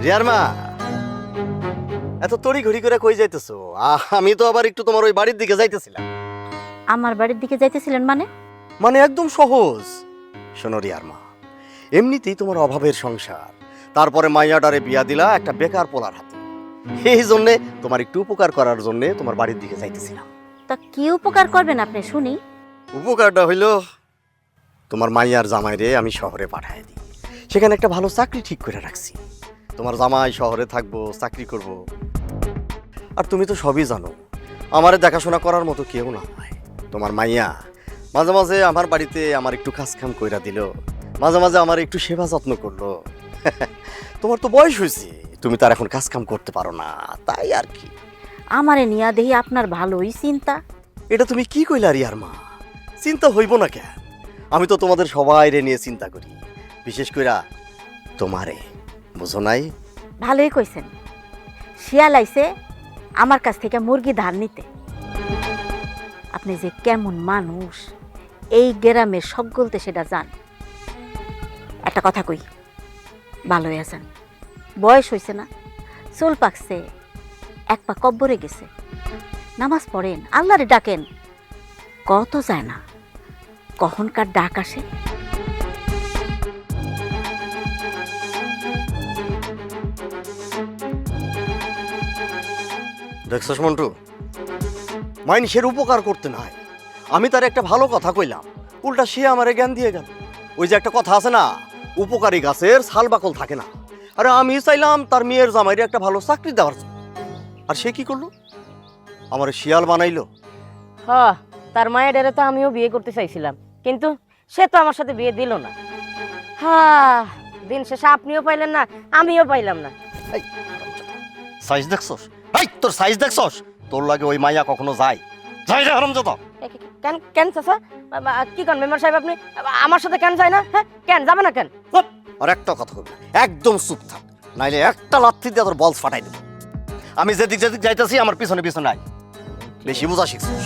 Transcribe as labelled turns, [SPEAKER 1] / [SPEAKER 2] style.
[SPEAKER 1] রিয়ার মা, এত তড়ি ঘড়ি করে কই যাইতেছো? আমি তো আবার একটু তোমার ওই বাড়ির দিকে যাইতেছিলাম।
[SPEAKER 2] আমার বাড়ির দিকে যাইতেছিলেন মানে?
[SPEAKER 1] মানে একদম সহজ। শোনো রিয়ার মা, এমনিতেই তোমার অভাবের সংসার, তারপরে মাইয়াডারে বিয়া দিলা একটা বেকার পোলার হাতে। এই জন্যে তোমার একটু উপকার করার জন্য তোমার বাড়ির দিকে যাইতেছিলাম।
[SPEAKER 2] তা কি উপকার করবেন আপনি শুনি?
[SPEAKER 1] উপকারটা হইল, তোমার মাইয়ার জামাইরে আমি শহরে পাঠায় দিই। সেখানে একটা ভালো চাকরি ঠিক করে রাখছি। তোমার জামাই শহরে থাকবো, চাকরি করব। আর তুমি তো সবই জানো, আমারে দেখাশোনা করার মতো কেউ না হয়। তোমার মাইয়া মাঝে মাঝে আমার বাড়িতে আমার একটু কাজ কাম কইরা দিল, মাঝে মাঝে আমার একটু সেবা যত্ন করলো। তোমার তো বয়স হয়েছে, তুমি তার এখন কাজ কাম করতে পারো না, তাই আর কি।
[SPEAKER 2] আমারে নিয়া দেহি আপনার ভালোই চিন্তা।
[SPEAKER 1] এটা তুমি কি কইলা রিয়ার মা? চিন্তা হইব না কেন? আমি তো তোমাদের সবাইরে নিয়ে চিন্তা করি, বিশেষ কইরা তোমারে, বুঝো নাই?
[SPEAKER 2] ভালোই কইছেন। শিয়াল আইছে আমার কাছ থেকে মুরগি ধার নিতে। আপনি যে কেমন মানুষ এই গ্রামের সকলতে সেটা জান। একটা কথা কই, ভালোই আছেন, বয়স হয়েছে না, চুল পাকছে, এক পা কব্বরে গেছে, নামাজ পড়েন, আল্লাহরে ডাকেন, কত যায় না কখনকার ডাক আসে।
[SPEAKER 1] দেখছস মন্টু, মানুষের উপকার করতে নাই, আমি তার একটা ভালো কথা কইলাম, উল্টা সে আমারে জ্ঞান দিয়ে গেল। ওই যে একটা কথা আছে না, উপকারী গাছের ছাল বাকল থাকে না। আরে আমি চাইলাম তার মেয়ের জামাইরে একটা ভালো চাকরি দেওয়ার জন্য, আর সে কি করলো? আমার শিয়াল বানাইলো।
[SPEAKER 3] হ, তার মায়ের ডেরে তো আমিও বিয়ে করতে চাইছিলাম, কিন্তু সে তো আমার সাথে বিয়ে দিল না। হ্যাঁ, দিন শেষে আপনিও পাইলেন না, আমিও পাইলাম না।
[SPEAKER 1] সাইজ দেখছস? এই তোর সাইজ দেখছস? তোর লাগে ওই মাইয়া কখনো যায়? যাই রে হারামজাদা।
[SPEAKER 3] কেন কেন চাচা, কি কন মেম্বার সাহেব আপনি? আমার সাথে কেন যায় না? হ্যাঁ, কেন যাবে না কেন?
[SPEAKER 1] চুপ! আর একটা কথা বলবি না, একদম চুপ থাক, নাইলে একটা লাথি দিয়ে তোর বলস ফাটাই দেবো। আমি যেদিক যেদিক যাইতেছি আমার পিছনে পিছনে আয়, বেশি বোঝা শিখছিস।